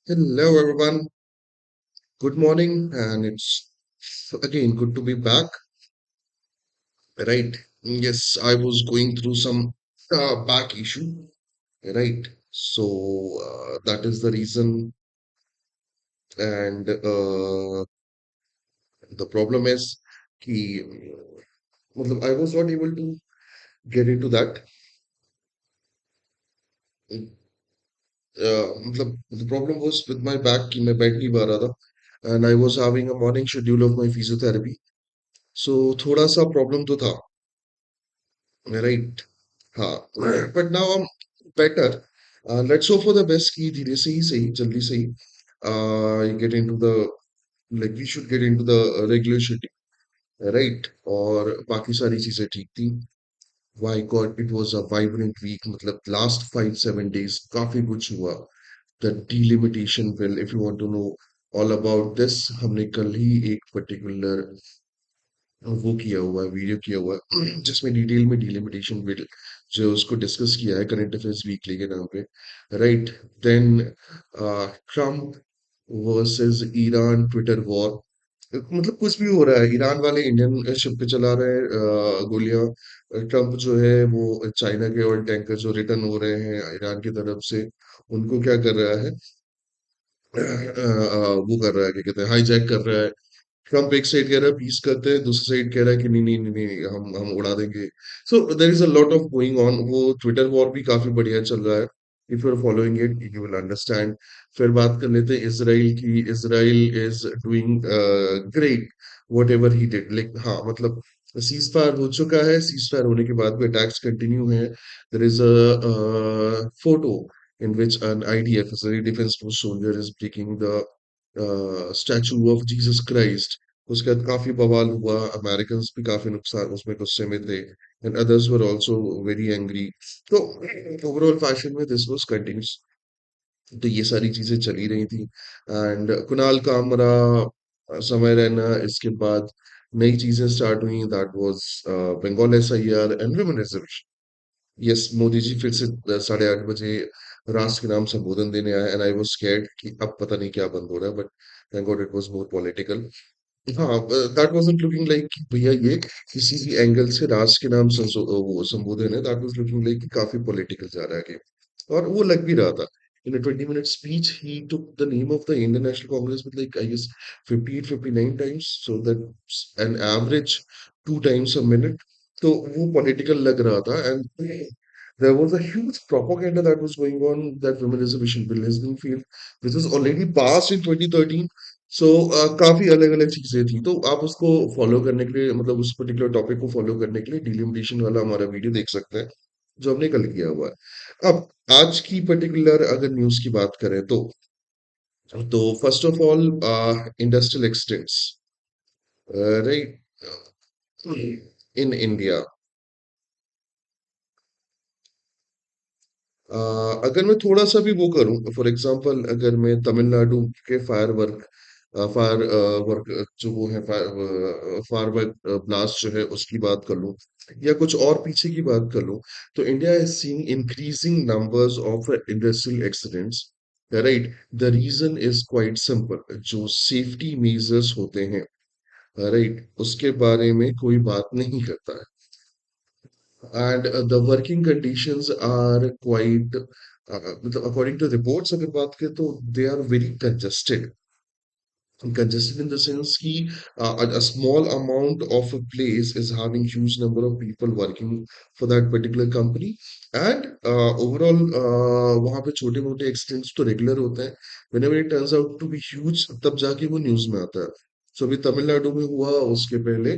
Hello, everyone. Good morning, and it's again good to be back. Right? Yes, I was going through some back issue. Right? So that is the reason, and the problem is, कि, मतलब I was not able to get into that. मतलब the problem was with my back कि मैं बैठ नहीं पा रहा था, and I was having a morning schedule of my physiotherapy. So थोड़ा सा problem तो था. Right. हाँ. But now I'm better. Let's hope for the best कि धीरे से ही सही, जल्दी से ही you get into the like we should get into the regular schedule, right? और बाकी सारी चीजें ठीक थी. My God, it was a vibrant week. मतलब last 5-7 days काफी कुछ हुआ. The delimitation bill, if you want to know all about this, हमने कल ही एक particular वो किया हुआ है, वीडियो किया हुआ है जिसमें डिटेल में डिलिमिटेशन बिल जो उसको डिस्कस किया है करंट अफेयर्स वीकली के नाम पे. Right. Then Trump versus Iran Twitter war. मतलब कुछ भी हो रहा है. ईरान वाले इंडियन शिप पे चला रहे हैं गोलियां. ट्रम्प जो है वो चाइना के ऑयल टैंकर जो रिटर्न हो रहे हैं ईरान की तरफ से उनको क्या कर रहा है, वो कर रहा है, क्या कहते हैं, हाईजैक कर रहा है. ट्रम्प एक साइड कह रहा है पीस करते हैं, दूसरी साइड कह रहा है कि नहीं नहीं नहीं नहीं हम उड़ा देंगे. So there is a lot of going on. वो ट्विटर वॉर भी काफी बढ़िया चल रहा है. If you are following it you will understand. फिर बात कर लेते हैं इसराइल की. Israel is doing great whatever he did. Like हाँ, मतलब सीज फायर हो चुका है. सीज फायर होने के बाद भी अटैक्स कंटिन्यू है. There is a photo in which an IDF, Israeli Defense Force soldier, is breaking the statue of Jesus Christ. उसके बाद काफी बवाल हुआ. अमेरिकन भी काफी नुकसान उसमें गुस्से में थे, and others were also very angry. तो ओवरऑल फैशन में दिस वाज कंटिन्यूस. तो ये सारी चीजें चली रही थी. एंड कुणाल कामरा, समय रैना, इसके बाद नई चीजें स्टार्ट हुई. That was Bengal SIR and women reservation. Yes, Modi ji फिर से 8:30 बजे राष्ट्र के नाम संबोधन देने आए, एंड आई वाज स्कैर्ड कि अब पता नहीं क्या बंद हो रहा है. But thank God it was more political. हाँ, दैट वाजंट लुकिंग लाइक कि भैया ये किसी भी एंगल से राष्ट्र के नाम वो संबोधन है. दैट वाज लुकिंग लाइक कि काफी पॉलिटिकल जा रहा है गेम. और वो लग भी रहा था. In a 20-minute speech, he took the name of the Indian National Congress with like I guess 58, 59 times. So that's an average 2 times a minute. तो वो पॉलिटिकल लग रहा था. And there was a huge propaganda that was going on that women reservation bill has been failed, which was already passed in 2013. सो काफी अलग अलग चीजें थी. तो आप उसको फॉलो करने के लिए, मतलब उस पर्टिकुलर टॉपिक को फॉलो करने के लिए डिलिमिटेशन वाला हमारा वीडियो देख सकते हैं जो हमने कल किया हुआ है. अब आज की पर्टिकुलर अगर न्यूज की बात करें तो first of all industrial extents, right, in India. अगर मैं थोड़ा सा भी वो करूं, फॉर एग्जांपल अगर मैं तमिलनाडु के फायर वर्क जो वो है, फायर वर्क ब्लास्ट जो है उसकी बात कर लूं, या कुछ और पीछे की बात कर लूं, तो India is seeing increasing numbers of industrial accidents. Right. The reason is quite simple. जो सेफ्टी मेजर्स होते हैं, राइट, उसके बारे में कोई बात नहीं करता है. and the working conditions are quite according to reports अगर बात करें तो they are very congested. Congested in the sense कि a small amount of a place is having huge number of people working for that particular company. And overall वहाँ पे छोटे मोटे accidents तो रेगुलर होते हैं. whenever it turns out to be huge तब जाके वो न्यूज में आता है. सो अभी तमिलनाडु में हुआ, उसके पहले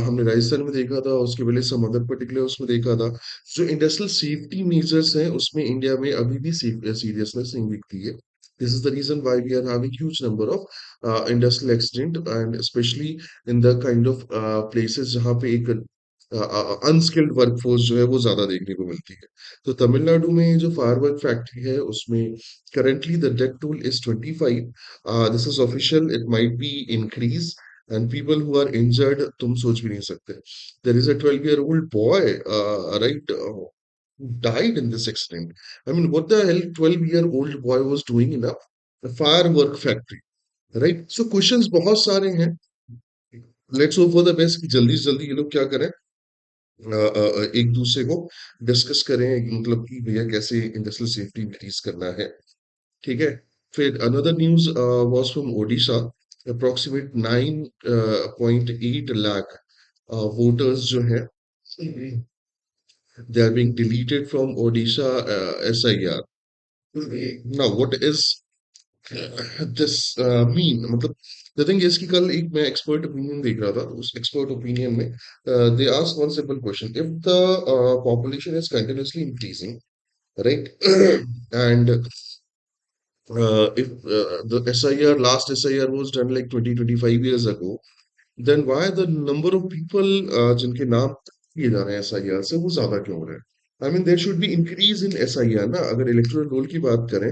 हमने राजस्थान में देखा था, उसके पहले सम अदर पर्टिकुलर उसमें देखा था. जो इंडस्ट्रियल सेफ्टी मेजर्स हैं उसमें इंडिया में अभी भी सीरियसनेस नहीं दिखती है. This is the reason why we are having huge number of industrial accident, and especially in the kind of places जहाँ पे एक अनस्किल्ड वर्कफोर्स जो है वो ज्यादा देखने को मिलती है. तो तमिलनाडु में जो फायर वर्क फैक्ट्री है उसमें currently the death toll is 25. This is official. It might be increase. And people who are injured, तुम सोच भी नहीं सकते. There is a 12-year-old boy, right, who died in this accident. I mean, what the hell 12-year-old boy was doing enough? Fire factory, right? So questions बहुत सारे हैं। Let's hope for the best कि जल्दी से जल्दी ये लोग क्या करें, एक दूसरे को डिस्कस करें, मतलब कि भैया कैसे इंडस्ट्रियल सेफ्टी इंक्रीज करना है। ठीक है। फिर another news was from Odisha, approximate 9.8 lakh voters जो है, they are being deleted from Odisha SIR. Now what is this mean, मतलब द थिंग इज कि कल एक मैं एक्सपर्ट ओपिनियन देख रहा था, उस एक्सपर्ट ओपिनियन में they ask one simple question, if the population is continuously increasing, right, and if the SIR, last SIR was done like 20-25 years ago, then why the number of people जिनके नाम किए जा रहे हैं SIR से वो ज्यादा क्यों हो रहे हैं? I mean there should be increase in SIR ना, अगर इलेक्टोरल रोल की बात करें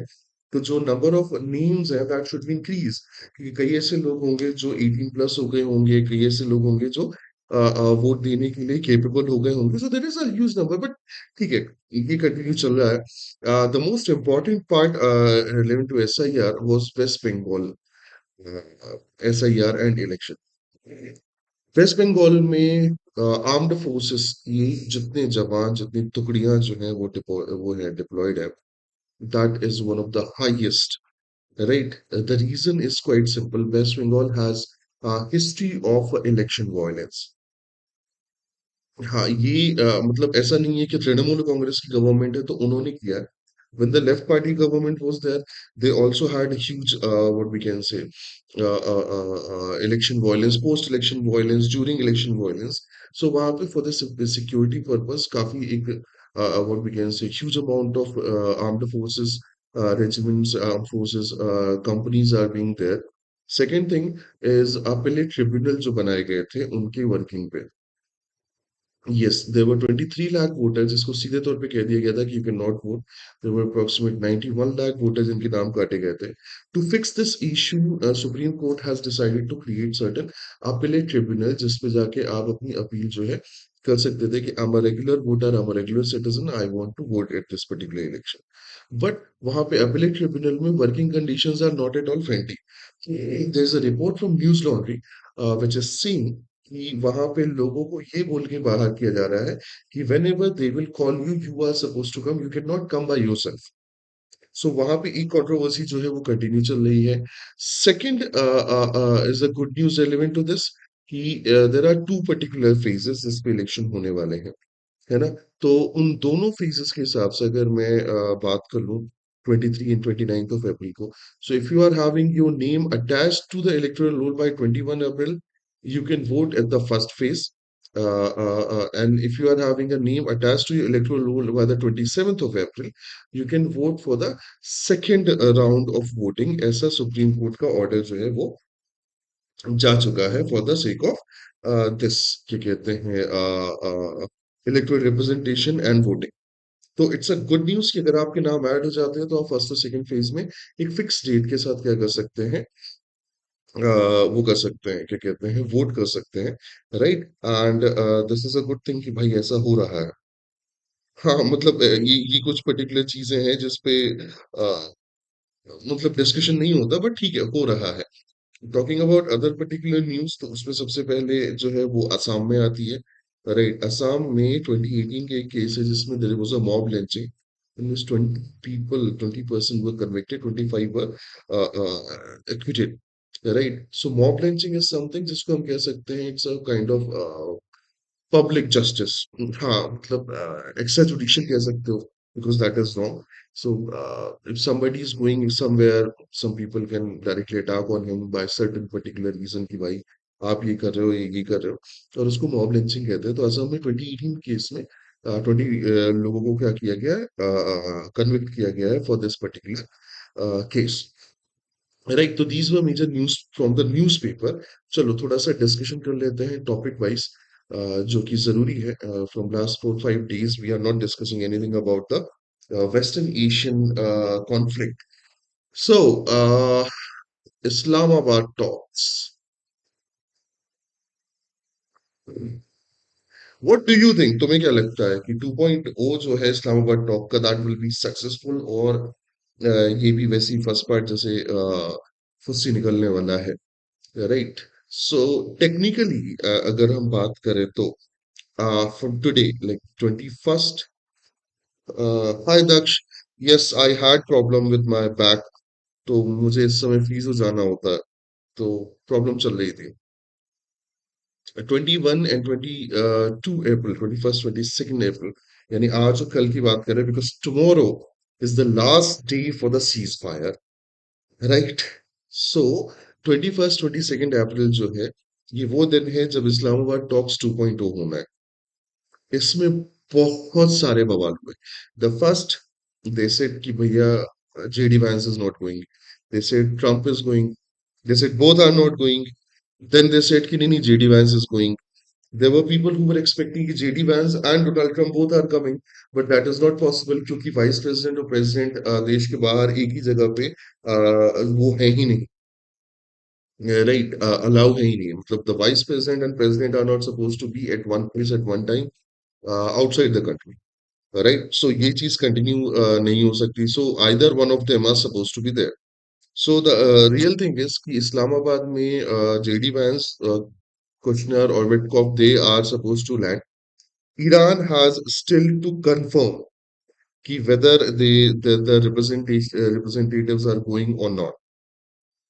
तो जो नंबर ऑफ नेम्स है दैट शुड बी इंक्रीज, क्योंकि कई ऐसे लोग होंगे जो 18 प्लस हो गए होंगे, कई ऐसे लोग होंगे जो वोट देने के लिए केपेबल हो गए होंगे, so there is a huge number, but ठीक है, ये कंटिन्यू चल रहा है। The most important part relevant to SIR was West Bengal SIR and election. West Bengal में आर्म्ड फोर्सेस, ये जितने जवान, जितनी टुकड़ियां जो हैं वो है डिप्लॉयड है, that is one of the highest, right? The reason is quite simple, West Bengal has history of election violence. हाँ, ये मतलब ऐसा नहीं है कि तृणमूल कांग्रेस की गवर्नमेंट है तो उन्होंने किया है। When the left party government was there, they also had huge, what we can say, election violence, post-election violence, during election violence. So वहाँ पे for the security purpose काफी एक what we can say, huge amount of armed forces, regiments, armed forces, companies are being there. Second thing is appellate tribunal जो बनाए गए थे उनके working पे, Yes, there were 23 lakh voters जिसको सीधे तौर पे कह दिया गया था कि you cannot vote. There were approximate 91 lakh voters जिनके नाम काटे गए थे. To fix this issue, Supreme Court has decided to create certain appellate tribunal जिसपे जाके आप अपनी अपील जो है कर सकते थे कि I'm a regular voter, I'm a regular citizen, I want to vote at this particular election. But वहाँ पे appellate tribunal में working conditions are not at all friendly. There is a report from News Laundry which is saying कि वहां पे लोगों को ये बोल के बाहर किया जा रहा है कि whenever they will call you, you are suppose to come, you can not come by yourself. So वहां पे एक कंट्रोवर्सी जो है वो कंटिन्यू चल रही है। Second is a good news relevant to this कि there are two particular phases जिस पे इलेक्शन होने वाले हैं, है ना? तो उन दोनों फेजेस के हिसाब से अगर मैं बात कर लूं 23 एंड 29 ऑफ अप्रैल को, so if you are having your name attached to the electoral roll by 21 April, you can vote at the first phase, and if you are having a name attached to your electoral roll by the 27th of April, you can vote for the second round of voting, ऐसा supreme court का order जो है वो जा चुका है for the sake of this, क्या कहते हैं, इलेक्टोरल रिप्रेजेंटेशन एंड वोटिंग। तो इट्स अ गुड न्यूज कि अगर आपके नाम ऐड हो जाते हैं तो आप फर्स्ट और सेकंड फेज में एक फिक्स डेट के साथ क्या कर सकते हैं, वो कर सकते हैं, क्या कहते हैं, वोट कर सकते हैं, right? And this is a good thing कि भाई ऐसा हो रहा है। हाँ, मतलब ये कुछ पर्टिकुलर चीजें हैं जिसपे मतलब डिस्कशन नहीं होता, बट ठीक है, हो रहा है। Talking about other particular news, तो उसमें सबसे पहले जो है वो असम में आती है, राइट? असम में 2018 के एक केस है जिसमें there was a mob lynching, in which 20 people, 20% were convicted, 25 were acquitted, right? So mob lynching is something जिसको हम कह सकते हैं, it's a kind of public justice, हाँ, मतलब एक्स्ट्रा जुडिशियल कह सकते हो, because that is wrong. So if somebody is going somewhere, some people can directly attack on him by certain particular reason कि भाई आप ये कर रहे हो, ये कर रहे हो, और उसको मॉब लिंचिंग कहते हैं। तो असम में 2018 केस में 20 लोगों को क्या किया गया है, कन्विक्ट किया गया है for this particular case, right? तो these were major news from the newspaper. चलो थोड़ा सा डिस्कशन कर लेते हैं टॉपिक वाइज, जो कि जरूरी है। From last 4-5 days we are not discussing anything about the western Asian conflict. So Islamabad talks, what do you think, तुम्हें क्या लगता है कि 2.0 जो है इस्लामाबाद टॉक का, दैट विल बी सक्सेसफुल, और ये भी वैसी फर्स्ट पार्ट जैसे फुस्सी निकलने वाला है, राइट? सो टेक्निकली अगर हम बात करें तो from today, like 21st, hi Daksh, yes, I had problem with my back, तो मुझे इस समय फिजियो जाना होता है, तो प्रॉब्लम चल रही थी। 21 and 22 अप्रैल, 21st 22nd अप्रैल, यानी आज और कल की बात करें, because tomorrow is the last day for the cease fire, right? So 21st 22nd अप्रैल जो है, ये वो दिन है जब इस्लामाबाद टॉक्स 2.0 होना है। इसमें बहुत सारे बवाल हुए। द फर्स्ट, दे सेड कि भैया JD Vance is not going, they said Trump is going, they said both are not going, then they said कि नहीं नहीं JD Vance is going. There were people who were expecting कि JD Vance and Donald Trump both are coming, but that is not possible, क्योंकि vice president और president देश के बाहर एक ही जगह पे वो है ही नहीं, राइट? अलाउ है ही नहीं, मतलब the vice president and president are not suppose to be at one place at one time outside the country, right? So ये चीज कंटिन्यू नहीं हो सकती, so either one of them are suppose to be there. So the real thing is कि इस्लामाबाद में JD Vance, Kushner और Witkoff, they are suppose to land. Iran has still to confirm कि whether they the representatives are going और not.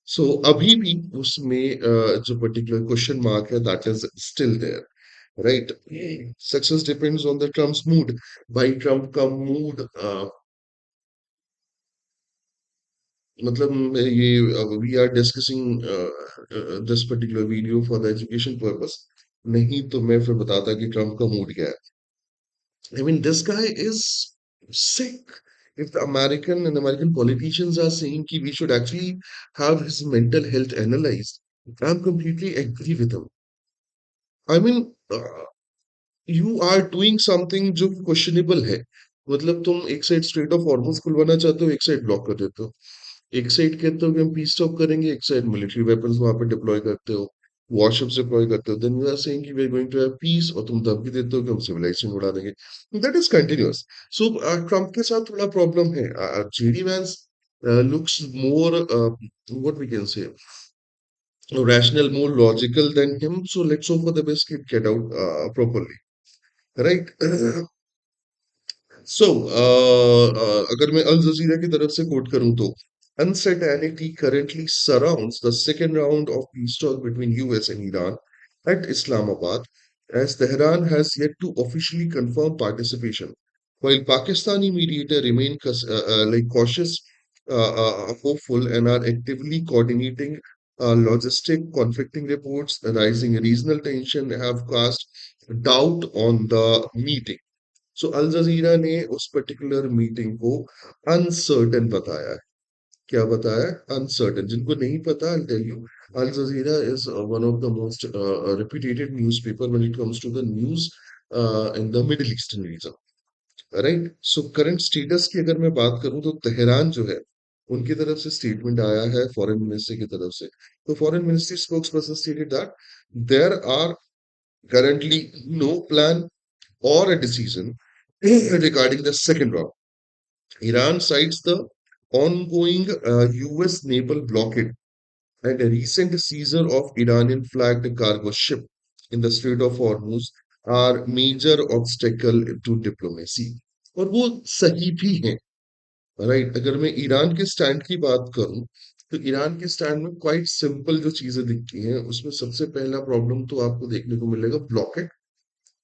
So अभी भी उसमें जो particular question mark है, that is still there, right? Success depends on the Trump's mood. भाई Trump का mood, मतलब ये we are discussing this particular video for the education purpose, नहीं तो मैं फिर बताता कि ट्रम्प का मूड क्या है। I mean this guy is sick. If the American and American politicians are saying कि we should actually have his mental health analyzed, I'm completely agree with him. I mean, you are doing something जो questionable है। मतलब तुम एक side straight of hormones खुलवाना चाहते हो, एक साइड ब्लॉक कर देते हो। एक साइड कहते हो कि हम पीस स्टॉप करेंगे, एक साइड मिलिट्री वेपन्स वहां पे डिप्लॉय करते हो, वॉरशिप्स डिप्लॉय करते हो, देन यू आर सेइंग कि we are going to have peace, और तुम धमकी देते हो कि हम सिविलाइजेशन उड़ा देंगे। That is continuous. So Trump के साथ थोड़ा प्रॉब्लम है। JD Vance looks more, what we can say, rational, more logical than him. So let's hope for the best, kid get out properly, right? So, अगर मैं अल जजीरा की तरफ से coat करूं तो, uncertainty currently surrounds the second round of peace talk between US and Iran at Islamabad, as Tehran has yet to officially confirm participation, while Pakistani mediator remain like cautious, hopeful, and are actively coordinating logistic conflicting reports. Rising regional tension have cast doubt on the meeting. So Al Jazeera ने उस particular meeting को uncertain बताया है। क्या बताया? Uncertain. जिनको नहीं पता, I tell you, Al Jazeera is one of the most reputed newspaper when it comes to the news in the Middle Eastern region, right? So current status की अगर मैं बात करूं तो तेहरान जो है, उनकी तरफ से स्टेटमेंट आया है फॉरेन मिनिस्ट्री की तरफ से। तो foreign ministry spokesperson stated that there are currently no plan or a decision regarding the second round. Iran cites the ongoing US naval blockade and a recent seizure of Iranian flagged cargo ship in the Strait of Hormuz are major obstacle to diplomacy. और वो सही भी हैं, right? अगर मैं Iran के stand की बात करूं, तो ईरान के स्टैंड में क्वाइट सिंपल जो चीजें दिखती हैं, उसमें सबसे पहला प्रॉब्लम तो आपको देखने को मिलेगा ब्लॉकेट,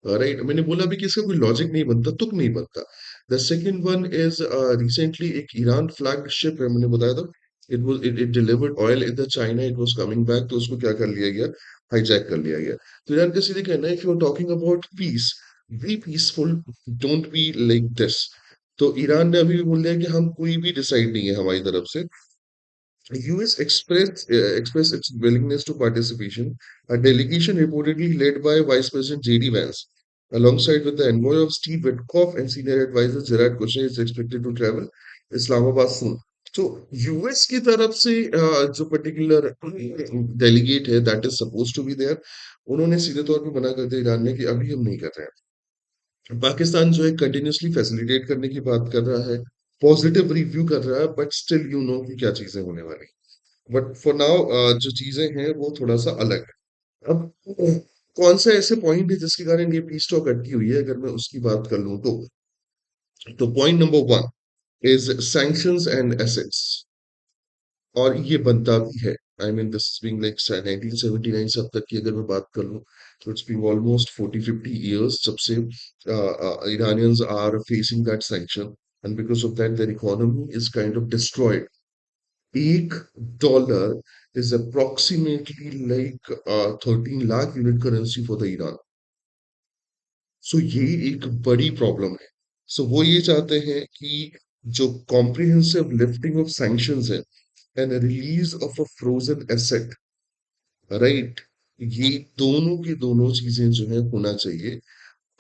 राइट? मैंने बोला भी कि इसका कोई लॉजिक नहीं बनता, तुक नहीं बनता। The second one is recently एक ईरान फ्लैग्ड शिप है, मैंने बताया था, it delivered oil in the China, it was coming back, तो उसको क्या कर लिया गया? हाईजैक कर लिया गया। तो ईरान का सीधे कहना है, if you are talking about peace, be peaceful, don't be like this. तो ईरान ने अभी भी बोल दिया कि हम कोई भी डिसाइड नहीं है हमारी तरफ से। US expressed its willingness to participation. A delegation reportedly led by Vice President J.D. Vance, alongside with the envoy of Steve Witkoff and senior advisor Jared Kushner, is expected to travel Islamabad soon. तो US की तरफ से जो particular delegate है, that is suppose to be there, उन्होंने सीधे तौर पे मना कर दिया ईरान ने कि अभी हम नहीं कर रहे हैं। पाकिस्तान जो है कंटिन्यूसली फैसिलिटेट करने की बात कर रहा है, पॉजिटिव रिव्यू कर रहा है, बट स्टिल यू नो कि क्या चीजें होने वाली। बट फॉर नाउ जो चीजें हैं वो थोड़ा सा अलग है। अब कौन सा ऐसे पॉइंट है जिसके कारण ये पीस टॉक अटकी हुई है, अगर मैं उसकी बात कर लूं तो point number one is sanctions and assets, और ये बनता भी है। I mean this being like 1979 से अब तक की अगर मैं बात कर लूं, तो इट्स बीन ऑलमोस्ट 40-50 years जब से Iranians are facing that sanction, and because of that their economy is kind of destroyed. एक dollar is approximately like 13 lakh unit currency for the Iran. सो ये एक बड़ी प्रॉब्लम है। सो वो ये चाहते हैं कि जो कॉम्प्रिहेंसिव लिफ्टिंग ऑफ सैंक्शंस है and release of a frozen asset, right, ये दोनों की दोनों चीजें जो है होना चाहिए।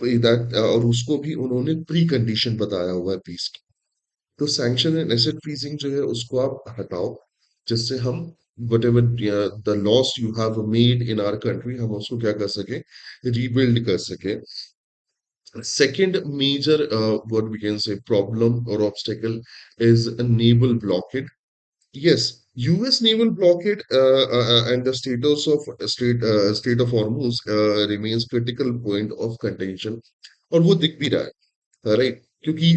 और उसको भी उन्होंने प्री कंडीशन बताया हुआ है पीस की। तो सैंक्शन एंड एसेट फ्रीजिंग जो है उसको आप हटाओ, जिससे हम whatever the loss you have made in our country, हम उसको क्या कर सके, रीबिल्ड कर सके। Second major, what we can say, problem or obstacle is a naval blockade. Yes, U.S. naval blockade and the status of state of Hormuz remains critical point of contention, और वो दिख भी रहा है, राइट। क्योंकि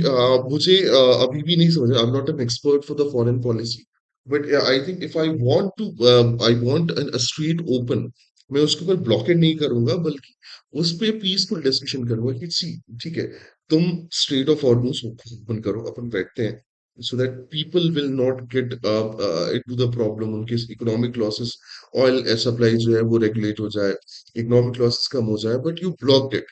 मुझे अभी भी नहीं समझ, I am not an expert for the foreign policy, but I think if I want a street open, मैं उसके ऊपर ब्लॉकेड नहीं करूंगा, बल्कि उस पे पीसफुल डिस्कशन करूंगा कि सी, ठीक है, तुम स्ट्रेट ऑफ हॉर्मूज ओपन करो, अपन बैठते हैं, so that people will not get into the problem, उनके इकोनॉमिक लॉसेस, ऑयल सप्लाई जो है वो रेगुलेट हो जाए, इकोनॉमिक लॉसेस कम हो जाए, but you blocked it,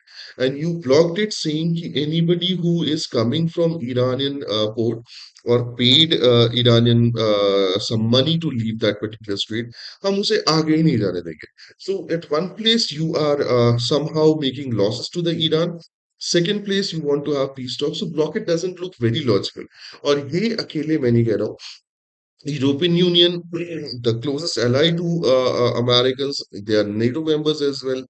and you blocked it saying कि anybody who is coming from Iranian port or paid Iranian some money to leave that particular strait, हम उसे आगे ही नहीं जाने देंगे। So at one place you are somehow making losses to the Iran. Second place you want to have peace talks. So blockade doesn't look very logical. और ये अकेले मैं नहीं कह रहा हूँ। European Union, the closest ally to Americans, they are NATO members as well.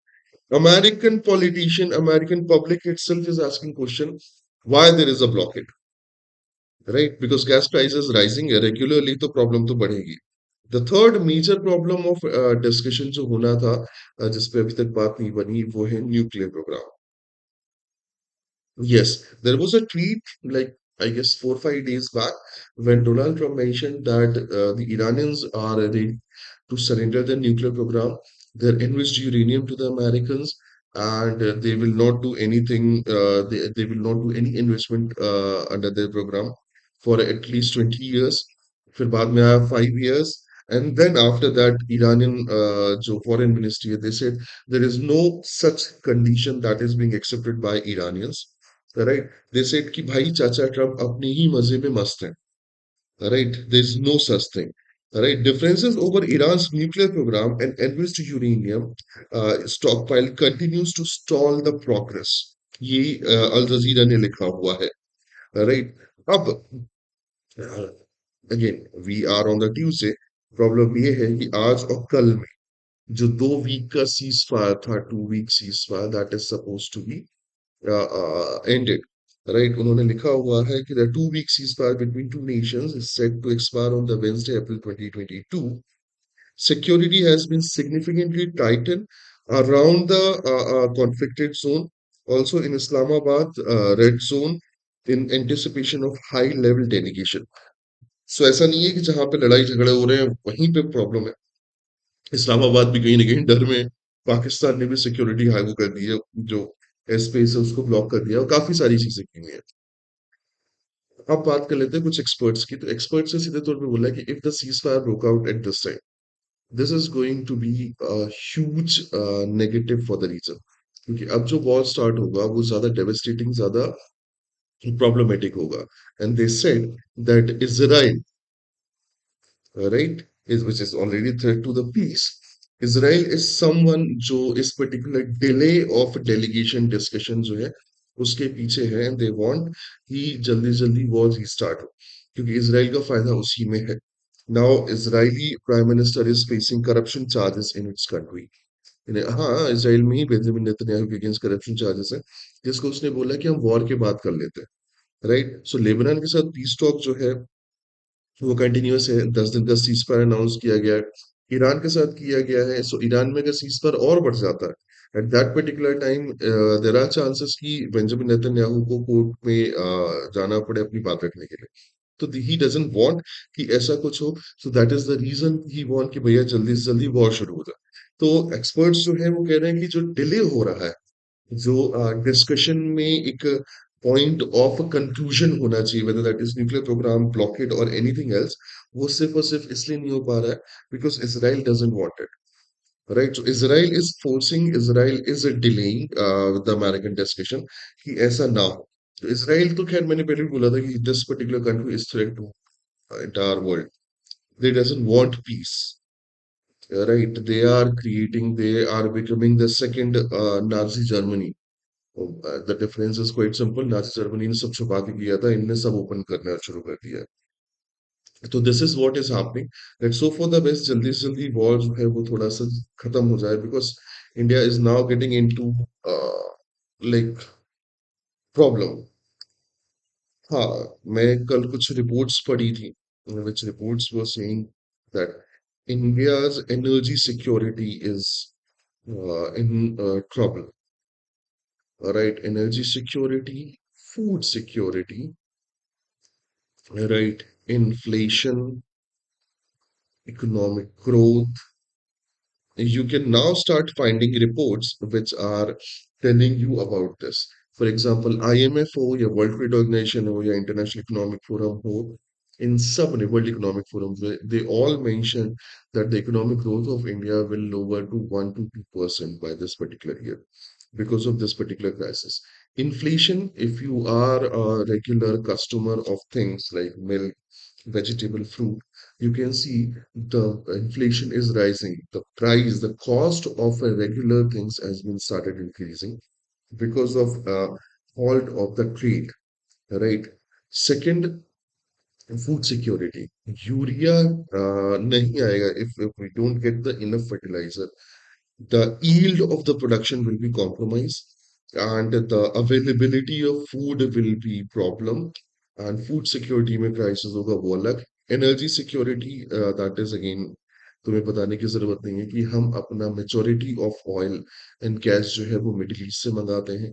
American politician, American public itself is asking question why there is a blockade, right? Because gas prices rising irregularly, तो problem तो बढ़ेगी। The third major problem of discussion जो होना था, जिस पे अभी तक बात नहीं बनी, वो है nuclear programme. Yes, there was a tweet like I guess 4 or 5 days back when Donald Trump mentioned that the Iranians are ready to surrender their nuclear program, their enriched uranium to the Americans, and they will not do anything. They will not do any investment under their program for at least 20 years. फिर बाद में आया 5 years, and then after that Iranian जो foreign ministry है, they said there is no such condition that is being accepted by Iranians, right. They said कि भाई चाचा Trump अपने ही मजे में मस्त हैं, right, there is no such thing, right. Differences over Iran's nuclear programme and enriched uranium stockpile continues to stall the progress, ये Al Jazeera ने लिखा हुआ है, राइट। अब again we are on the Tuesday, problem ये है कि आज और कल में जो 2 वीक का सीज फायर था, 2 week ceasefire that is suppose to be ended. Right? उन्होंने लिखा हुआ है कि the 2 week ceasefire between two nations is set to expire on the Wednesday, April 2022. Security has been significantly tightened around the conflicted zone, also in Islamabad, red zone, in anticipation of high-level delegation. So ऐसा नहीं है कि जहां पे लड़ाई झगड़े हो रहे हैं वहीं पे प्रॉब्लम है। इस्लामाबाद भी कहीं ना कहीं डर में, पाकिस्तान ने भी सिक्योरिटी हाई वो कर दी है, जो एयर स्पेस है उसको ब्लॉक कर दिया, और काफी सारी चीजें की हुई है। अब बात कर लेते हैं कुछ एक्सपर्ट्स की। तो एक्सपर्ट्स ने सीधे तौर पे बोला है कि if the ceasefire broke out at this time, this is going to be huge negative for the region, क्योंकि अब जो वॉर स्टार्ट होगा वो ज्यादा डेवेस्टेटिंग, ज्यादा प्रॉब्लमेटिक होगा। And they said that Israel, right, is which is already threat to the peace. Israel is someone जो इस particular delay of delegation discussion जो है उसके पीछे है, and they want कि जल्दी जल्दी war restart हो, क्योंकि इसराइल का फायदा उसी में है। Now Israeli Prime Minister is facing corruption charges in its country. हाँ, इसराइल में ही बेंजामिन नेतन्याहू के अगेंस्ट करप्शन चार्जेस है, जिसको उसने बोला कि हम वॉर के बाद कर लेते हैं, राइट? सो लेबनान के साथ पीस टॉक जो है वो कंटिन्यूअस है, 10 दिन का सीज फायर अनाउंस किया गया है। ईरान के साथ किया गया है, सो ईरान में अगर सीज फायर और बढ़ जाता है at that particular time, there are chances कि बेंजामिन नेतन्याहू को कोर्ट में जाना पड़े अपनी बात रखने के लिए। तो ही डजंट वांट कि ऐसा कुछ हो। So that is the reason he want कि भैया जल्दी से जल्दी वॉर शुरू हो जाए। तो एक्सपर्ट्स जो है वो कह रहे हैं कि जो डिले हो रहा है, जो डिस्कशन में एक पॉइंट ऑफ कंक्लूजन होना चाहिए, whether that is nuclear programme blockade और एनीथिंग एल्स, वो सिर्फ और सिर्फ इसलिए नहीं हो पा रहा है because Israel doesn't want it, right? So Israel is delaying the American discussion कि ऐसा ना हो। तो इसराइल तो खैर मैंने पहले भी बोला था कि this particular country is threat to entire world. They doesn't want peace, right? They are becoming the second Nazi Germany. The difference is quite simple. Nazi Germany ने सब छुपा के किया था, इनने सब ओपन करना शुरू कर दिया है। तो this is what is happening. Let's hope for the best, जल्दी से जल्दी वॉर जो है वो थोड़ा सा खत्म हो जाए, because India is now getting into like problem. हाँ, मैं कल कुछ रिपोर्ट्स पढ़ी थी, which reports were saying that India's energy security is in trouble. Right? Energy security, food security, right? Inflation, economic growth. You can now start finding reports which are telling you about this. For example, IMF हो या World Trade Organization हो या International Economic Forum हो, in सब ने World Economic Forum, they all mention that the economic growth of India will lower to 1 to 2% by this particular year because of this particular crisis. Inflation, if you are a regular customer of things like milk, vegetable, fruit, you can see the inflation is rising. The price, the cost of a regular things has been started increasing because of halt of the trade, right? Second, food security. Urea nahi aayega if we don't get the enough fertilizer, the yield of the production will be compromised and the availability of food will be problem, and food security में crisis होगा वो अलग। energy security, that is again तुम्हें बताने की जरूरत नहीं है कि हम अपना majority of oil and gas जो है वो मिडिल ईस्ट से मंगाते हैं,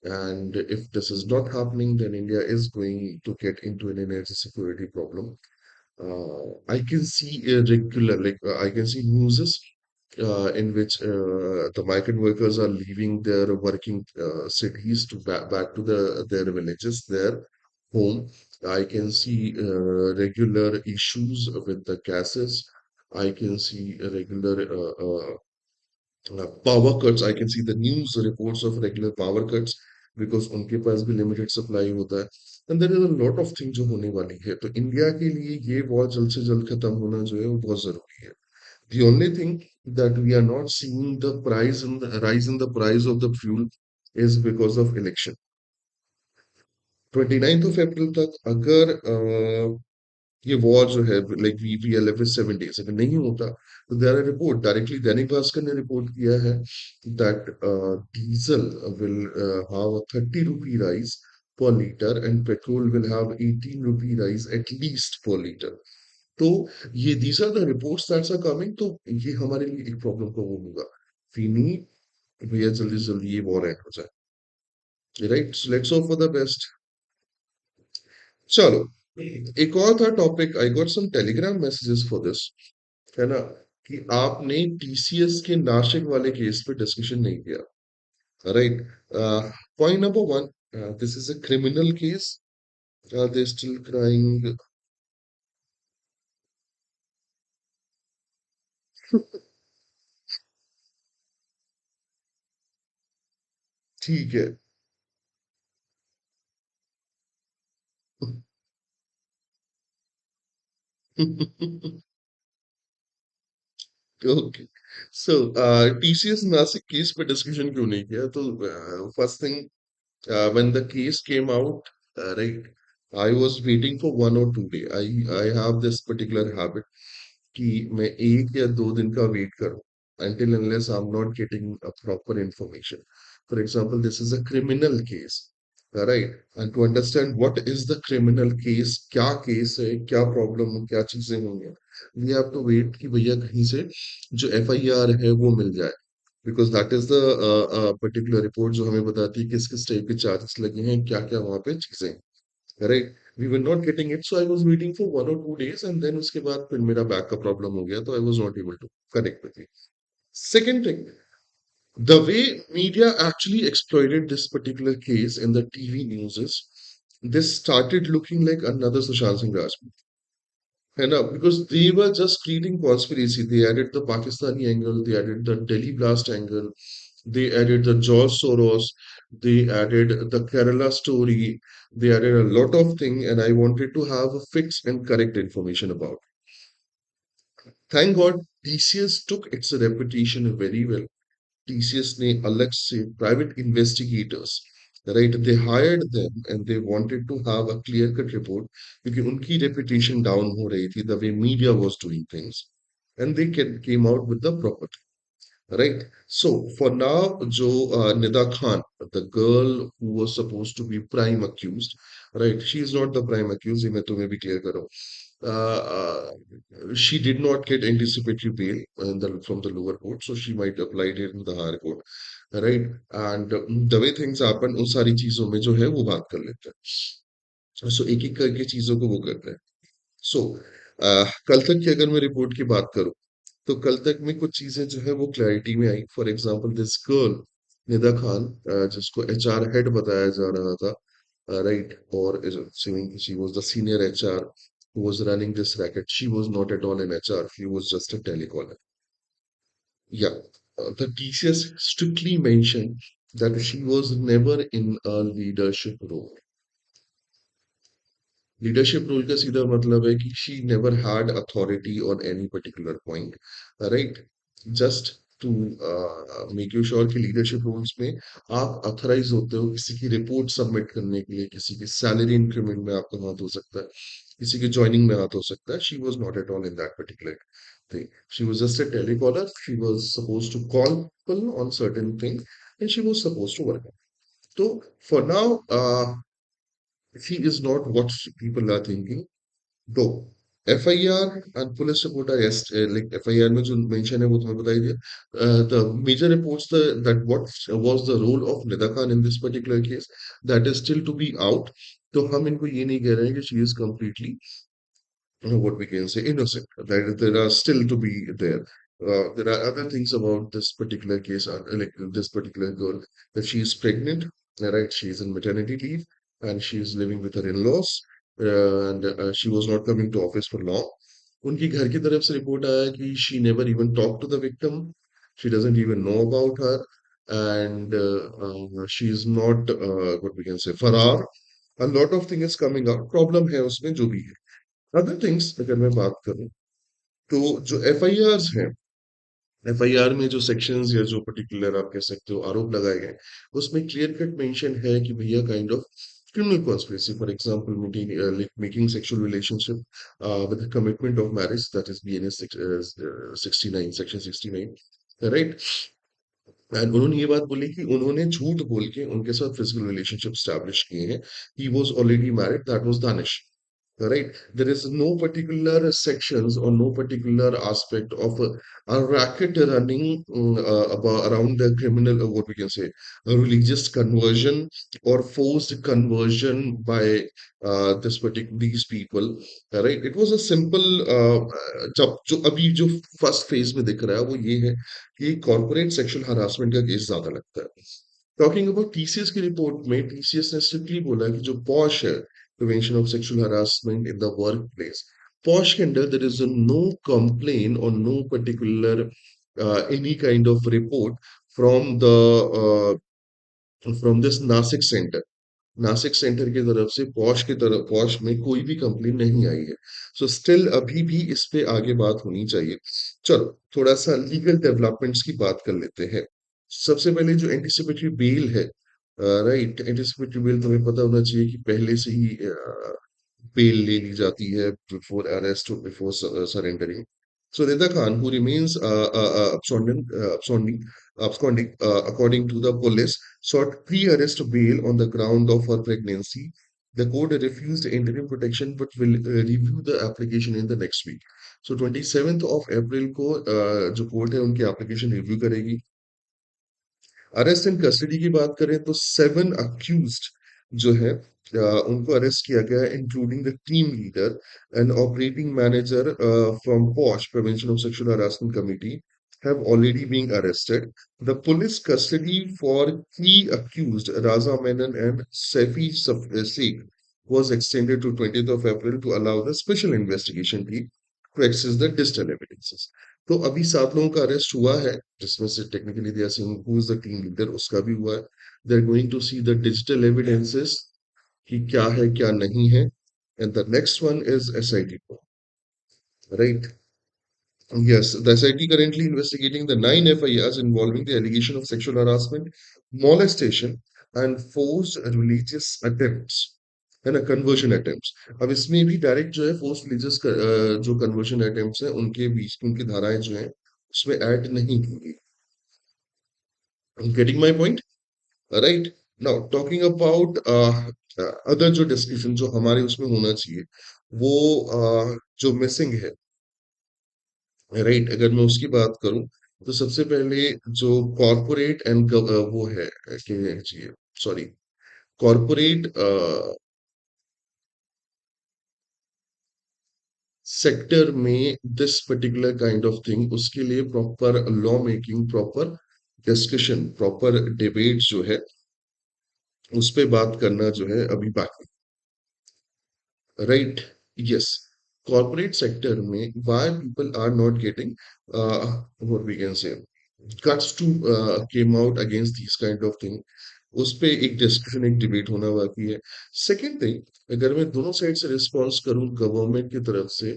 and if this is not happening then India is going to get into an energy security problem. I can see a regular, I can see news in which the migrant workers are leaving their working cities to back to their villages, their home. I can see regular issues with the gases. I can see a regular power cuts. I can see the news reports of regular power cuts because उनके पास भी limited supply होता है। And there is a lot of things जो होने वाली है, तो India के लिए ये बहुत जल्द से जल्द खत्म होना जो है वो बहुत जरूरी है। The only thing that we are not seeing the price in the rise in the price of the fuel is because of election. 29th of April तक अगर ये वॉर जो है लाइक वी 7 days अगर नहीं होता, तो there R report directly Dainik Bhaskar ने रिपोर्ट किया है that diesel will have a 30 rupee rise per liter and petrol will have 18 rupee rise at least per liter। तो ये these are the reports that are coming, तो ये हमारे लिए एक प्रॉब्लम का वो होगा। वी नीड भैया जल्दी से जल्दी ये वॉर एंड हो जाए, right? So let's hope for the best. चलो, एक और था topic, I got some Telegram messages for this, है ना, कि आपने टीसीएस के नासिक वाले केस पे डिस्कशन नहीं किया, right? Point number one, this is a criminal case, they still crying. ठीक है। ओके, सो टीसीएस नासिक केस पे डिस्कशन क्यों नहीं किया? तो first thing, when the case came out, right, I was waiting for 1 or 2 day. I have this particular habit कि मैं 1 या 2 दिन का वेट करूं until unless I'm not getting a proper information. For example, this is a criminal case. Right, and to understand what is the criminal case, क्या case है, क्या problem है, क्या चीजें होंगी, वी हैव टू वेट कि भैया कहीं से जो एफआईआर है वो मिल जाए, because that is the particular report जो हमें बताती है किस किस टाइप के चार्जेस लगे हैं, क्या क्या वहां पे चीजें हैं, right. We were not getting it, so I was waiting for 1 or 2 days, and then उसके बाद फिर मेरा बैक का प्रॉब्लम हो गया, तो I was not able to connect with you. Second thing, the way media actually exploited this particular case in the TV news is this started looking like another Sushant Singh Rajput. And because they were just creating conspiracy, they added the Pakistani angle, they added the Delhi blast angle, they added the George Soros, they added the Kerala story, they added a lot of things, and I wanted to have a fixed and correct information about. Thank God, TCS took its reputation very well. TCS ने अलग से private investigators, right, they hired them and they wanted to have a clear cut report क्योंकि उनकी reputation down हो रही थी, the way media was doing things, and they came out with the proper, right. So for now, jo Nida Khan, the girl who was supposed to be prime accused, right, she is not the prime accused, ये मैं तुम्हें भी clear कर रहा हूँ. She did not get anticipatory bail from the lower court, so she might apply it in the higher court, right? And the way things happen, उन सारी चीजों में जो है वो बात कर लेते हैं. So एक एक करके चीजों को वो करते हैं. So कल तक की अगर मैं रिपोर्ट की बात करूं, तो कल तक में कुछ चीजें जो है वो क्लैरिटी में आई. For example this girl Nida Khan, जिसको एचआर हेड बताया जा रहा था, right, or is it she was the senior HR who was running this racket. She was not at all an HR, she was just a telecaller. Yeah, the TCS strictly mentioned that she was never in a leadership role. Leadership role का सीधा मतलब है कि she never had authority on any particular point, right? Just to make you sure कि leadership roles में आप authorize होते हो किसी की report submit करने के लिए, किसी के salary increment में आपका हाथ हो सकता है, किसी के joining में हाथ हो सकता है. She was not at all in that particular thing. She was just a telecaller. She was supposed to call people on certain things, and she was supposed to work. So for now, she is not what people are thinking. Though FIR and police report are yes, like FIR में जो mention है वो तुम्हें बता ही दिया. The major reports that what was the role of Nida Khan in this particular case, that is still to be out. तो हम इनको ये नहीं कह रहे हैं कि she is completely, what we can say, innocent. That there are still to be there. There are other things about this particular case, like this particular girl, that she is pregnant, right? She is in maternity leave and she is living with her in-laws, and she was not coming to office for long. उनकी घर की तरफ से report आया है कि she never even talked to the victim, she doesn't even know about her, and she is not, what we can say, फरार. A lot of things is coming out. Problem है उसमें जो भी है. अदर थिंग्स अगर मैं बात करूं, तो जो एफआईआर्स हैं, एफआईआर में जो सेक्शंस या जो पर्टिकुलर आप कह सकते हो आरोप लगाए गए, उसमें क्लियर कट मेंशन है कि भैया kind of criminal conspiracy, for example, making sexual relationship with the commitment of marriage, that is BNS 69, section 69, right? And उन्होंने ये बात बोली कि उन्होंने झूठ बोल के उनके साथ फिजिकल रिलेशनशिप स्टैब्लिश किए हैं. He was already married, that was Danish, right? There is no particular sections or no particular aspect of a racket running around the criminal, what we can say, a religious conversion or forced conversion by this particular these people, right? It was a simple जब जो अभी जो first phase में दिख रहा है वो ये है कि कॉर्पोरेट सेक्सुअल हरासमेंट का केस ज्यादा लगता है. टॉकिंग अबाउट टीसीएस की रिपोर्ट में टीसीएस ने स्ट्रिक्टली बोला कि जो पॉश है, prevention of sexual harassment in the workplace, posh के अंदर there is no complaint or no particular any kind of report from the from this Nashik centre. Nashik centre की तरफ से पॉश की तरफ, पॉश में कोई भी कंप्लेन नहीं आई है. सो स्टिल अभी भी इस पे आगे बात होनी चाहिए. चलो थोड़ा सा लीगल डेवलपमेंट्स की बात कर लेते हैं. सबसे पहले जो एंटिसिपेटरी बेल है, राइट, एंटिसिपेटरी बेल तुम्हें पता होना चाहिए कि पहले से ही बेल ले ली जाती है बिफोर अरेस्ट और before surrendering. So Nida Khan, who remains absconding, according to the police, sought pre-arrest bail on the ground of her pregnancy. The court refused interim protection but will review the application in the next week. So 27th of April को जो court है उनकी application review करेगी. Arrest इन custody की बात करें तो 7 accused जो है उनको अरेस्ट किया गया है including the team leader and operating manager from posh prevention of sexual harassment committee have already been arrested. The police custody for three accused, Raza Menon and Saifi Sheikh, was extended to 20th of April to allow the special investigation team to access the digital evidences. तो अभी 7 लोगों का arrest हुआ है जिसमें से technically they are saying who is the team leader उसका भी हुआ है. They are going to see the digital evidences कि क्या है क्या नहीं है. And the next one is SIT, right. Yes, the SIT currently investigating the 9 FIRs involving the allegation of sexual harassment, molestation, and forced religious attempts है ना, conversion attempts. अब इसमें भी डायरेक्ट जो है फोर्स रिलीजियस जो कन्वर्जन अटेम्प्ट्स हैं उनके बीच उनकी धाराएं जो हैं उसमें ऐड नहीं की. Getting my point, right. Now talking about other जो डिस्कशन जो हमारे उसमें होना चाहिए वो जो मिसिंग है, राइट. अगर मैं उसकी बात करूं तो सबसे पहले जो कॉरपोरेट एंड वो है कि सॉरी कॉरपोरेट सेक्टर में this particular kind of thing उसके लिए proper law making, proper discussion, proper debate जो है उस पे बात करना जो है अभी बाकी, राइट. यस, कॉरपोरेट सेक्टर में why people are not getting what we can say guts to came out against these kind of thing. उस पे एक डिस्कशन, एक डिबेट होना बाकी है. सेकेंड थिंग, अगर मैं दोनों साइड से रिस्पॉन्स करूं, गवर्नमेंट की तरफ से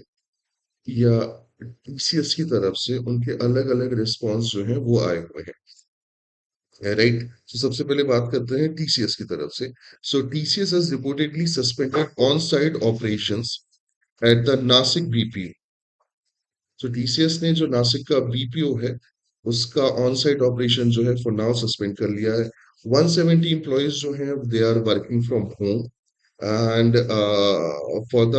या टीसीएस की तरफ से, उनके अलग अलग रिस्पॉन्स जो है वो आए हुए हैं, राइट. तो सबसे पहले बात करते हैं टीसीएस की तरफ से. So TCS has reportedly suspended on site operations at the Nashik BP. तो टीसीएस ने जो नासिक का बीपीओ है उसका ऑन साइट ऑपरेशन जो है फॉर नाउ सस्पेंड कर लिया है. 170 एम्प्लॉयज जो हैं they are working from home and for the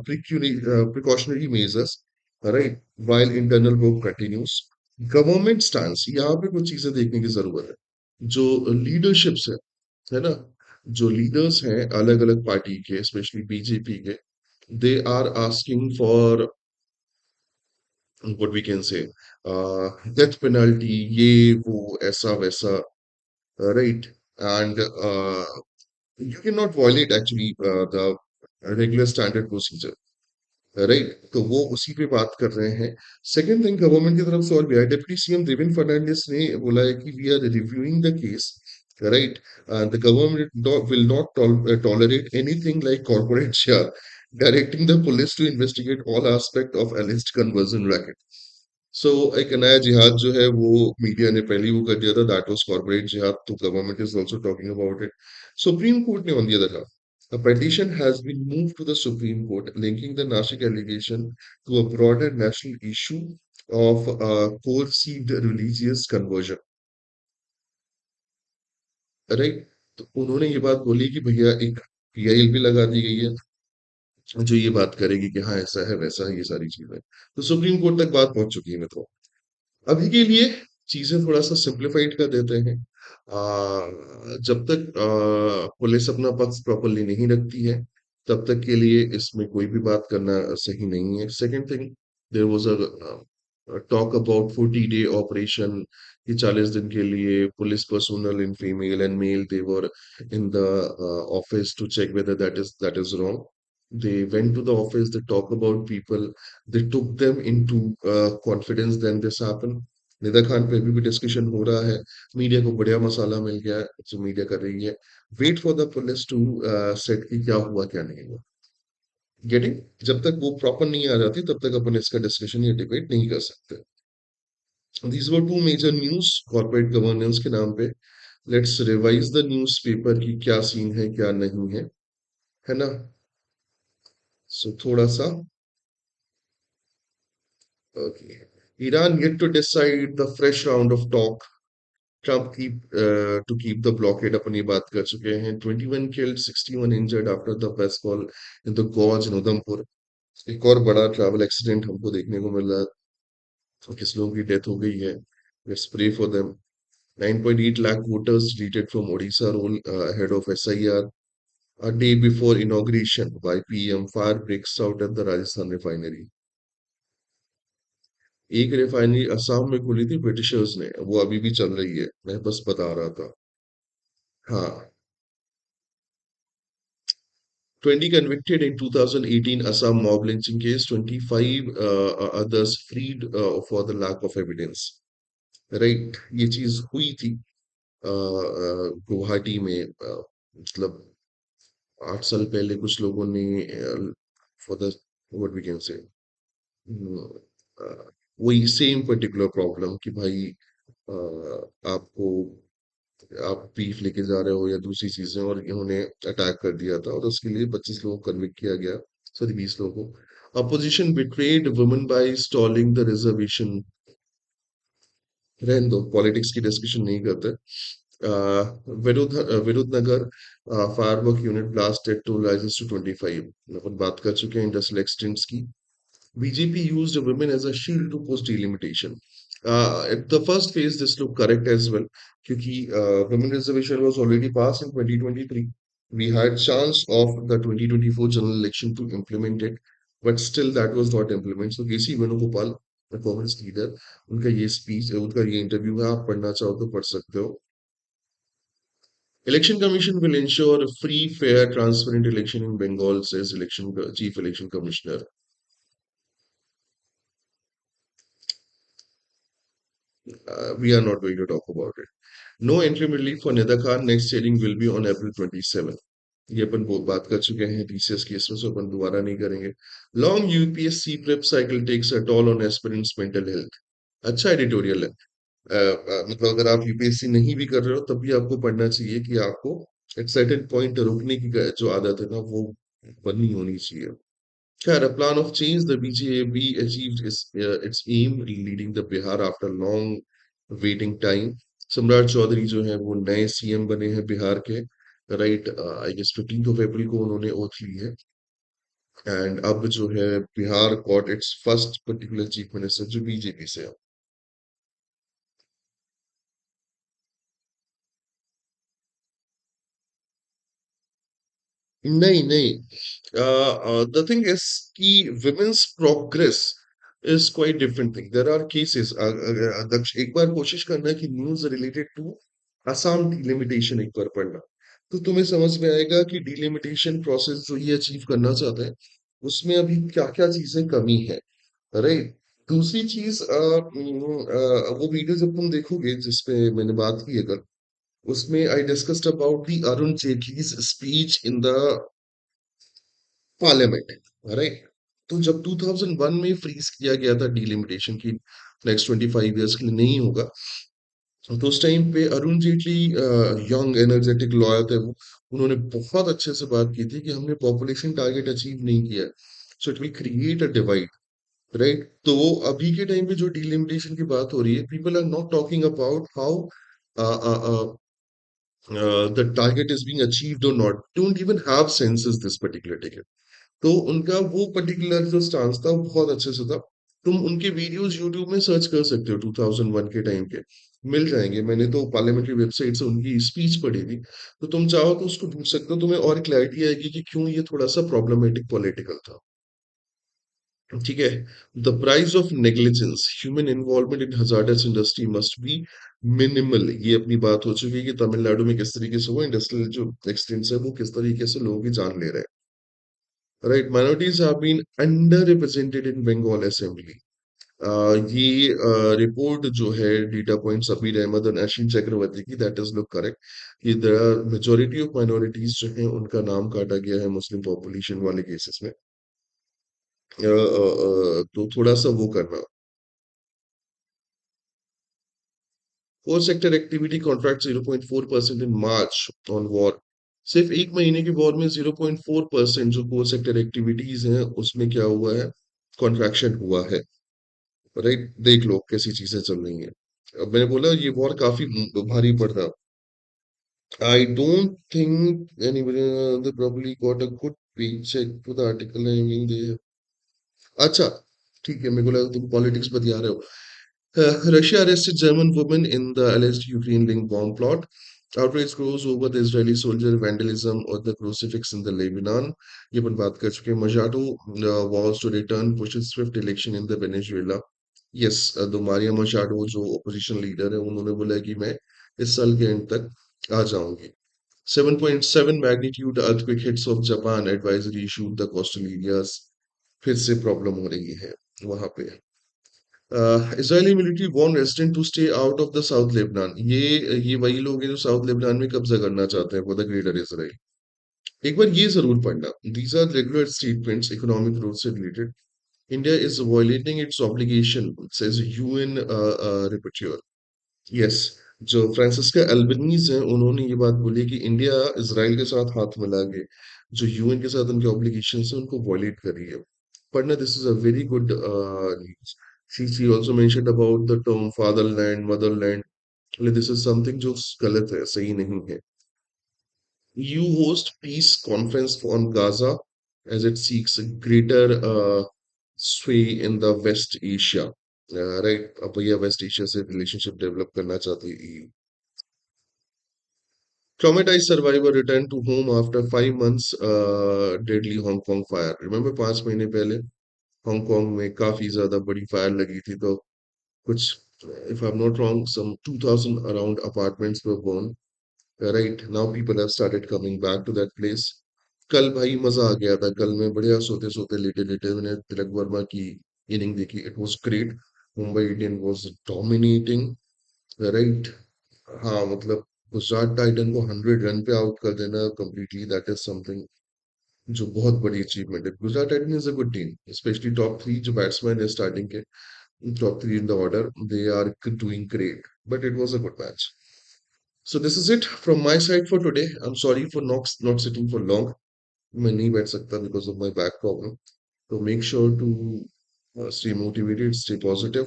precautionary measures, right, while internal work continues. Government stance, यहाँ पे कुछ चीजें देखने की जरूरत है. जो लीडरशिप्स है ना, जो लीडर्स हैं अलग अलग पार्टी के, स्पेशली बीजेपी के, they are asking for what we can say death penalty, ये वो ऐसा वैसा, right. And you cannot violate actually the regular standard procedure, right. तो वो उसी पे बात कर रहे हैं. सेकंड थिंग, गवर्नमेंट की तरफ से और भी है. डिप्टी सीएम देवेंद्र फर्नांडिस ने बोला है कि we are reviewing the case, right. The government will not tolerate anything like corporate share, directing the police to investigate all aspect of alleged conversion racket. So एक नया जिहाद जो है वो मीडिया ने पहले ही वो कर दिया था, दैट वाज कॉर्पोरेट जिहाद. तो government is also talking about it. Supreme court ने on the other hand, a petition has been moved to the Supreme Court linking the Nashik allegation to a broader national issue of coerced religious conversion, right. तो उन्होंने ये बात बोली कि भैया एक PIL भी लगा दी गई है जो ये बात करेगी कि हाँ ऐसा है वैसा है, ये सारी चीजें. तो सुप्रीम कोर्ट तक बात पहुंच चुकी है मित्रों. अभी के लिए चीजें थोड़ा सा सिंप्लीफाइड कर देते हैं. जब तक पुलिस अपना पक्ष प्रॉपरली नहीं रखती है तब तक के लिए इसमें कोई भी बात करना सही नहीं है. Second thing, there was a talk about 40-day operation कि 40 दिन के लिए police personnel in female and male they were in the office to check whether that is wrong. They went to the office, they talk about people, they took them into confidence, then this happened. Nida Khan पे अभी भी discussion हो रहा है. Media को बढ़िया मसाला मिल गया है जो मीडिया कर रही है. Wait for the police to set की क्या हुआ क्या नहीं हुआ. गेटिंग, जब तक वो प्रॉपर नहीं आ जाती तब तक अपन इसका डिस्कशन या डिबेट नहीं कर सकते. These were two major news corporate governance के नाम पे. Let's revise the newspaper की क्या सीन है क्या नहीं है ना. सो थोड़ा सा Okay. Iran yet to decide the fresh round of talk. Trump to keep the blockade अपनी बात कर चुके हैं. 21 killed, 61 injured after the press call in the gorge in Udhampur. एक और बड़ा ट्रैवल एक्सीडेंट हमको देखने को मिल रहा है. तो किस लोगों की डेथ हो गई है. Let's pray for them. 9.8 lakh voters deleted from Odisha roll ahead of SIR. A day before inauguration by PM, fire breaks out at the Rajasthan refinery. एक रिफाइनरी असम में खुली थी ब्रिटिशर्स ने, वो अभी भी चल रही है, मैं बस बता रहा था. हाँ. 20 convicted in 2018 Assam mob lynching case, 25 others freed for the lack of evidence. Right, ये चीज हुई थी गुवाहाटी में. मतलब 8 साल पहले कुछ लोगों ने for the what we can say वही सेम पर्टिकुलर प्रॉब्लम कि भाई आपको आप बीफ लेके जा रहे हो या दूसरी चीजें, और इन्होंने अटैक कर दिया था और उसके लिए 25 लोगों को कन्विक्ट किया गया. सॉरी, 20 लोगों को. Opposition betrayed women by stalling the reservation. रहने दो, पॉलिटिक्स की डिस्कशन नहीं करते. Virudhunagar firework unit blasted to rises to 25. अपन बात कर चुके हैं इंडस्ट्रियल एक्सटेंट्स की. BJP used women as a shield to post delimitation. At the first phase, this looked correct as well, क्योंकि women reservation was already passed in 2023. We had chance of the 2024 general election to implement it, but still that was not implemented. So KC Venugopal, the Congress leader, उनका ये speech, उनका ये interview है, आप पढ़ना चाहो तो पढ़ सकते हो. Election Commission will ensure a free, fair, transparent election in Bengal, says Chief Election Commissioner. We are not going to talk about it. No entry relief for Nida Khan. Next hearing will be on April 27. ये अपन बहुत बात कर चुके हैं TCS case में, सो अपन दोबारा नहीं करेंगे. Long UPSC prep cycle takes a toll on aspirants mental health. अच्छा एडिटोरियल है. मतलब अगर आप यूपीएससी नहीं भी कर रहे हो तब भी आपको पढ़ना चाहिए कि आपको एट सर्टेन पॉइंट रुकने की जो आदत है ना, वो बननी होनी चाहिए. Had a plan of change, the BJP achieved its aim, leading the Bihar after long waiting time. सम्राट चौधरी जो है वो नए सीएम बने हैं बिहार के. राइट, आई गेस 15 अप्रैल को उन्होंने ओथ ली है. एंड अब जो है Bihar got its first particular chief minister जो बीजेपी से है. नहीं नहीं, द थिंग इज कि women's progress is quite different thing. There are cases. एक बार कोशिश करना कि news related to Assam delimitation एक बार पढ़ना, तो तुम्हें समझ में आएगा कि डिलिमिटेशन प्रोसेस जो ये अचीव करना चाहते हैं उसमें अभी क्या क्या चीजें कमी है. राइट. दूसरी चीज, वो वीडियो जब तुम देखोगे जिसपे मैंने बात की है कल, उसमें I discussed about the Arun Jaitley's speech in the parliament. Right. तो जब 2001 में फ्रीज किया गया था डिलिमिटेशन की नेक्स्ट 25 इयर्स के लिए नहीं होगा, तो उस टाइम पे Arun Jaitley young energetic lawyer थे वो, उन्होंने बहुत अच्छे से बात की थी कि हमने पॉपुलेशन टारगेट अचीव नहीं किया, so it will create a divide. Right. तो अभी के टाइम पे जो डिलिमिटेशन की बात हो रही है, people are not talking about how the target is being achieved or not, don't even have senses this particular ticket. तो उनका वो पर्टिकुलर जो स्टांस था वो बहुत अच्छे से था. तुम उनके वीडियोस यूट्यूब में सर्च कर सकते हो 2001 के टाइम के, मिल जाएंगे. मैंने तो पार्लियामेंट्री वेबसाइट से उनकी स्पीच पढ़ी थी, तो तुम चाहो तो उसको ढूंढ सकते हो, तुम्हें और क्लैरिटी आएगी कि क्यों ये थोड़ा सा प्रॉब्लमेटिक पॉलिटिकल था. ठीक है. The price of negligence, human involvement in hazardous industry must be minimal. ये अपनी बात हो चुकी है कि तमिलनाडु में किस तरीके से वो इंडस्ट्रियल जो एक्सटेंट्स है वो किस तरीके से लोगों की जान ले रहे हैं. Right. Minorities have been underrepresented in Bengal assembly. ये रिपोर्ट जो है डेटा पॉइंट सबीर अहमद और अश्विन चक्रवर्ती की, दैट इज लुक करेक्ट, कि द मेजोरिटी ऑफ माइनॉरिटीज जो है उनका नाम काटा गया है मुस्लिम पॉपुलेशन वाले केसेस में. तो थोड़ा सा वो करना. Core sector activity contract 0.4% in march on war. सिर्फ एक महीने के वॉर में 0.4% जो कोर सेक्टर एक्टिविटीज हैं उसमें क्या हुआ है, कॉन्ट्रैक्शन हुआ है. राइट, देख लो कैसी चीजें चल रही हैं। अब मैंने बोला ये वॉर काफी भारी पड़ता। I don't think anybody they probably got a good paycheck for the article. I mean they अच्छा ठीक है, मेरे को लगा तुम पॉलिटिक्स बतिया रहे हो। Russia arrested German woman in the alleged Ukraine-linked bomb plot. Outrage grows over the Israeli soldier vandalism or the crucifix in the Lebanon. ये अपन बात कर चुके हैं। Majado wants to return, pushes swift election in the Venezuela. Yes, तो मारिया मचाडो जो opposition leader है उन्होंने बोला है कि मैं इस साल के एंड तक आ जाऊंगी। 7.7 magnitude earthquake hits of Japan advisory issued the coastal areas. फिर से प्रॉब्लम हो रही है वहां पे। Israeli military warned residents to stay out of the South Lebanon. ये वही लोग हैं जो साउथ लेबनान में कब्जा करना चाहते हैं फॉर द ग्रेटर इसराइल। एक बार ये जरूर पढ़ना। These are regular statements, economic growth से related. India is violating its obligation, says UN rapporteur. Yes, जो फ्रांसिस्का एल्बनीज हैं उन्होंने ये बात बोली कि इंडिया इसराइल के साथ हाथ मिला के जो यूएन के साथ उनके ऑब्लिगेशन है उनको वॉयलेट कर रही है। पढ़ना, this is a very good news. She also mentioned about the term fatherland motherland. This is something जो गलत है, सही नहीं है। You host peace conference on Gaza as it seeks greater sway in the West Asia. Right, अब भैया West Asia से relationship develop करना चाहती है। Traumatized survivor returned to home after 5 months deadly Hong Kong fire. Remember 5 महीने पहले Hong Kong में काफी ज्यादा बड़ी फायर लगी थी, तो कुछ, if I'm not wrong, some 2000 around apartments were burned. Right now people have started coming back to that place. कल भाई मजा आ गया था, कल मैं बढ़िया सोते सोते लेटे लेटे मैंने तिलक वर्मा की इनिंग देखी। It was great. Mumbai Indian was dominating. Right, हाँ मतलब गुजरात टाइटन को 100 रन पे आउट कर देना कंप्लीटली, दैट इज समथिंग जो बहुत बड़ी अचीवमेंट है। Gujarat titan is a good team, specially top three जो बैट्समैन है स्टार्टिंग के, top three in the order, they are doing great, but it was a good match. So this is it from my side for today. I am sorry for not sitting for long. मैं नहीं बैठ सकता because of my back problem. तो make sure to stay motivated, stay positive.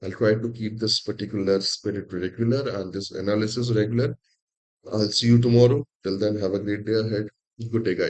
I'll try to keep this particular spirit regular and this analysis regular. I'll see you tomorrow. Till then, have a great day ahead. Good day, guys.